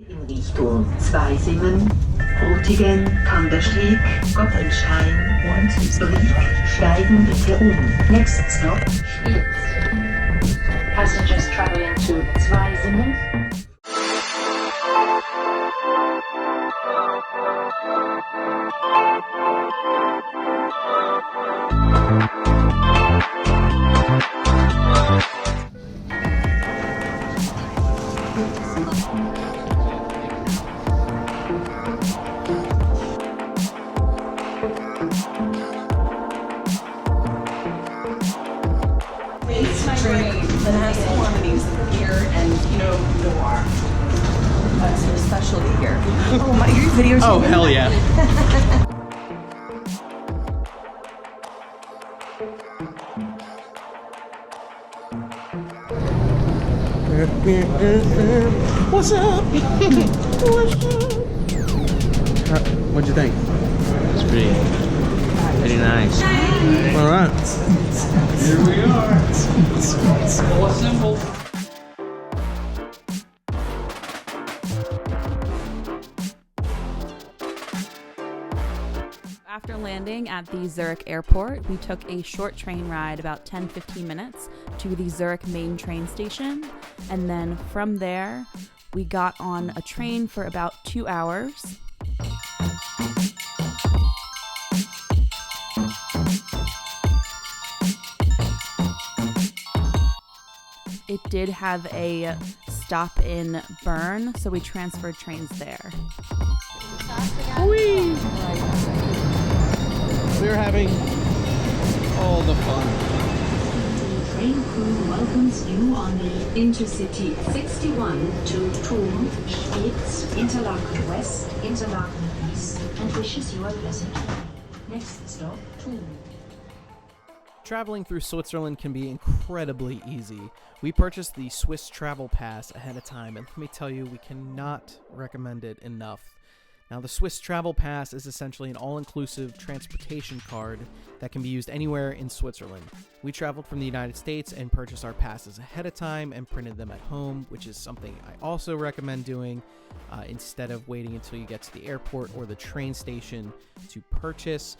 In Richtung Zweisimmen, Rutigen, Kandersteg, Goppenstein und Zurich steigen bitte um. Next stop, Schwyz. Passengers traveling to Zweisimmen. It's my brain that has quantities of beer and, noir. That's your specialty here. Oh my, your videos. Oh, hell yeah. What's up? What's up? What'd you think? It's pretty nice. All right. Here we are. All simple. After landing at the Zurich airport, we took a short train ride, about 10-15 minutes, to the Zurich main train station. And then from there, we got on a train for about 2 hours. It did have a stop in Bern, so we transferred trains there. Whee! We're having all the fun. The train crew welcomes you on the Intercity 61 to Thun, Schwyz, Interlaken West, Interlaken East, and wishes you a pleasant journey. Next stop, Thun. Traveling through Switzerland can be incredibly easy. We purchased the Swiss Travel Pass ahead of time, and let me tell you, we cannot recommend it enough. Now, the Swiss Travel Pass is essentially an all-inclusive transportation card that can be used anywhere in Switzerland. We traveled from the United States and purchased our passes ahead of time and printed them at home, which is something I also recommend doing instead of waiting until you get to the airport or the train station to purchase.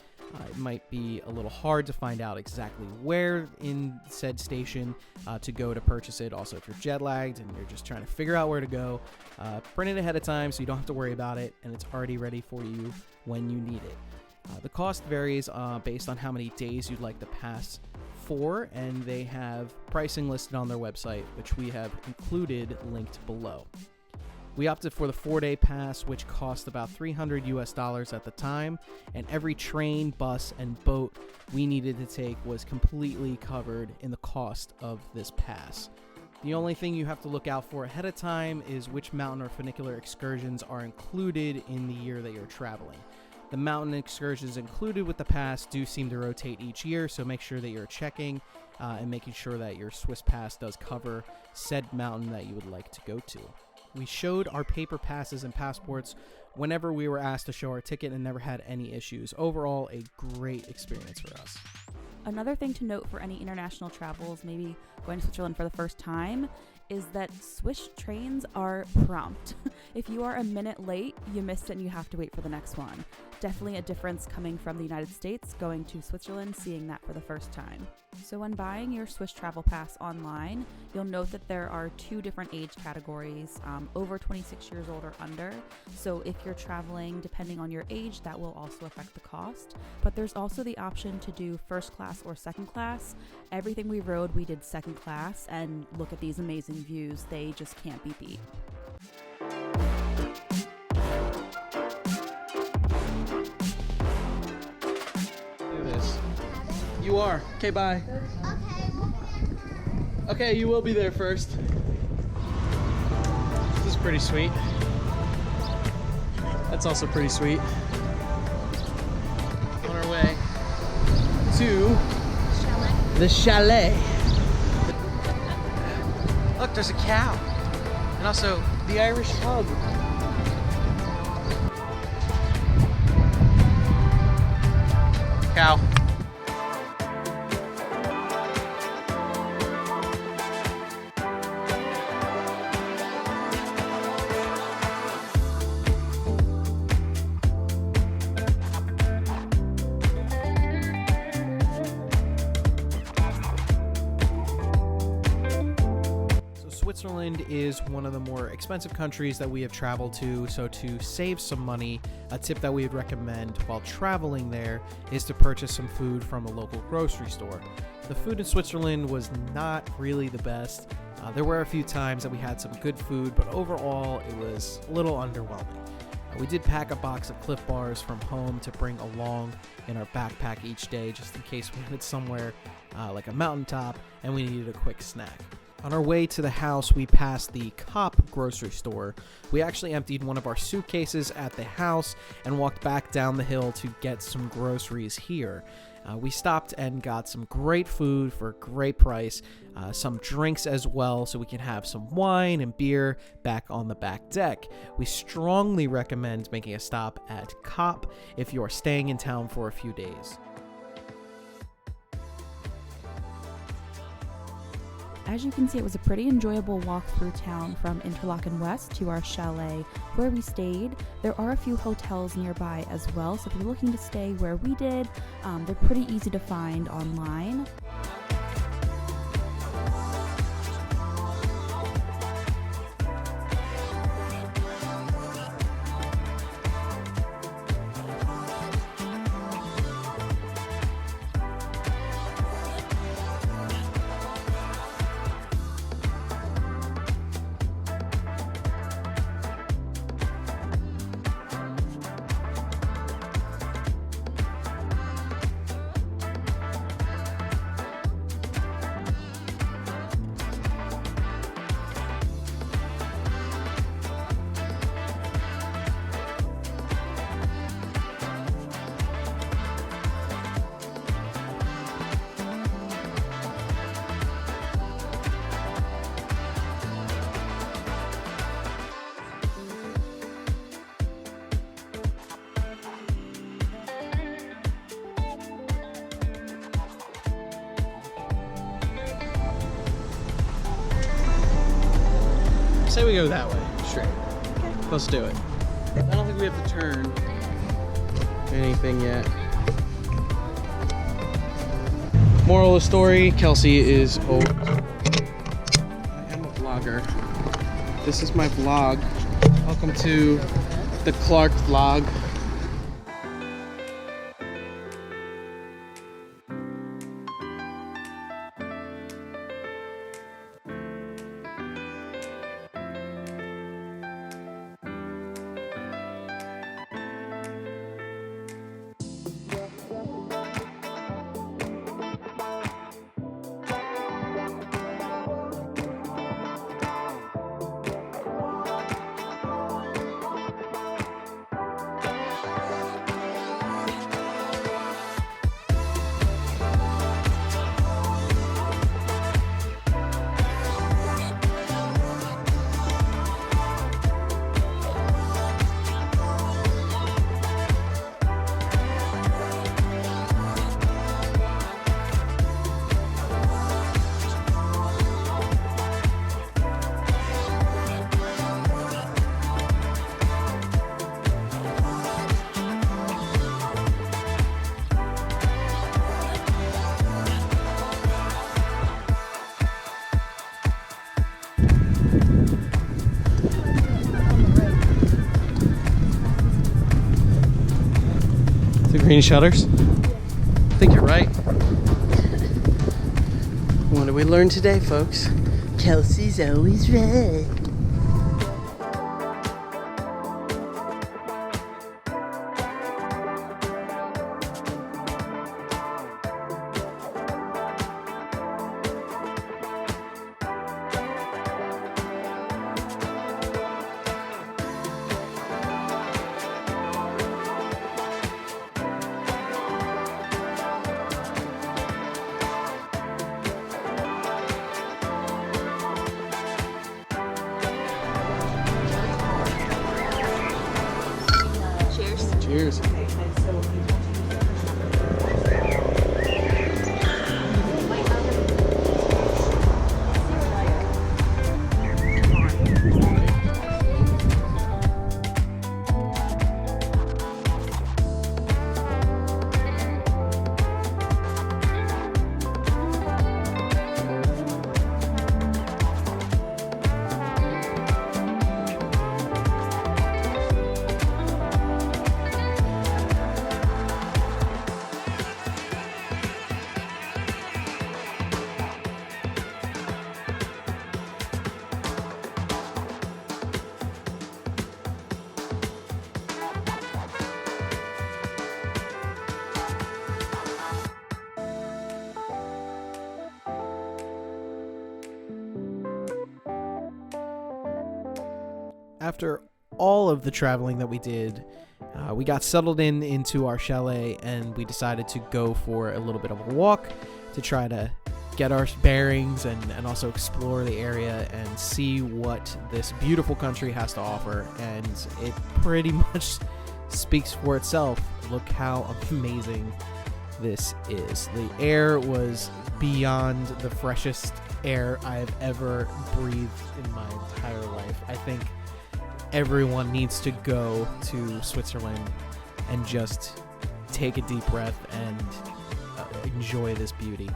It might be a little hard to find out exactly where in said station to go to purchase it. Also, if you're jet lagged and you're just trying to figure out where to go, print it ahead of time so you don't have to worry about it, and it's already ready for you when you need it. The cost varies based on how many days you'd like the pass for, and they have pricing listed on their website, which we have included linked below. We opted for the 4-day pass, which cost about $300 at the time, and every train, bus, and boat we needed to take was completely covered in the cost of this pass. The only thing you have to look out for ahead of time is which mountain or funicular excursions are included in the year that you're traveling. The mountain excursions included with the pass do seem to rotate each year, so make sure that you're checking and making sure that your Swiss pass does cover said mountain that you would like to go to. We showed our paper passes and passports whenever we were asked to show our ticket and never had any issues. Overall, a great experience for us. Another thing to note for any international travels, maybe going to Switzerland for the first time, is that Swiss trains are prompt. If you are a minute late, you missed it and you have to wait for the next one. Definitely a difference coming from the United States, going to Switzerland, seeing that for the first time. So when buying your Swiss Travel Pass online, you'll note that there are 2 different age categories, over 26 years old or under. So if you're traveling, depending on your age, that will also affect the cost. But there's also the option to do first class or second class. Everything we rode, we did second class, and look at these amazing views. They just can't be beat. Do this. You are. Okay, bye. Okay, you will be there first. This is pretty sweet. That's also pretty sweet. On our way to the chalet. Look, there's a cow. And also the Irish pub. Cow. Switzerland is one of the more expensive countries that we have traveled to, so to save some money, a tip that we would recommend while traveling there is to purchase some food from a local grocery store. The food in Switzerland was not really the best. There were a few times that we had some good food, but overall it was a little underwhelming. We did pack a box of Cliff Bars from home to bring along in our backpack each day, just in case we went somewhere like a mountaintop and we needed a quick snack. On our way to the house, we passed the Cop grocery store. We actually emptied one of our suitcases at the house and walked back down the hill to get some groceries here. We stopped and got some great food for a great price, some drinks as well, so we can have some wine and beer back on the back deck. We strongly recommend making a stop at Cop if you are staying in town for a few days. As you can see, it was a pretty enjoyable walk through town from Interlaken West to our chalet where we stayed. There are a few hotels nearby as well, so if you're looking to stay where we did, they're pretty easy to find online. Say we go that way, straight. Okay. Let's do it. I don't think we have to turn anything yet. Moral of the story, Kelsey is old. I am a vlogger. This is my vlog. Welcome to the Clark vlog. The green shutters? I think you're right. What did we learn today, folks? Kelsey's always right. Cheers. after all of the traveling that we did, we got settled into our chalet, and we decided to go for a little bit of a walk to try to get our bearings and also explore the area and see what this beautiful country has to offer. And it pretty much speaks for itself. Look how amazing this is. The air was beyond the freshest air I have ever breathed in my entire life. I think everyone needs to go to Switzerland and just take a deep breath and enjoy this beauty.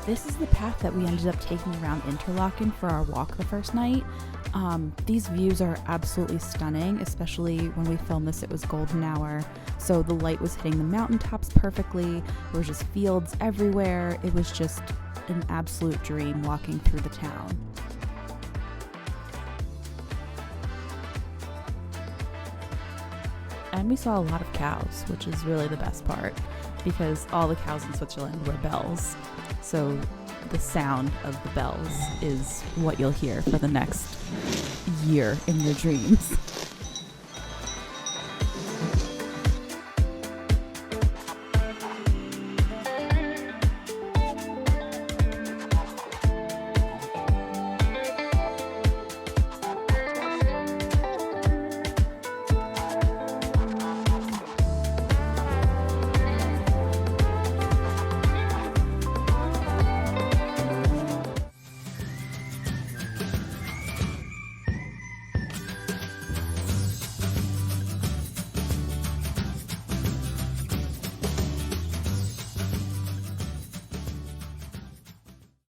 This is the path that we ended up taking around Interlaken for our walk the first night. These views are absolutely stunning, especially when we filmed this, it was golden hour. So the light was hitting the mountaintops perfectly. There were just fields everywhere. It was just an absolute dream walking through the town. And we saw a lot of cows, which is really the best part, because all the cows in Switzerland wear bells. So the sound of the bells is what you'll hear for the next year in your dreams.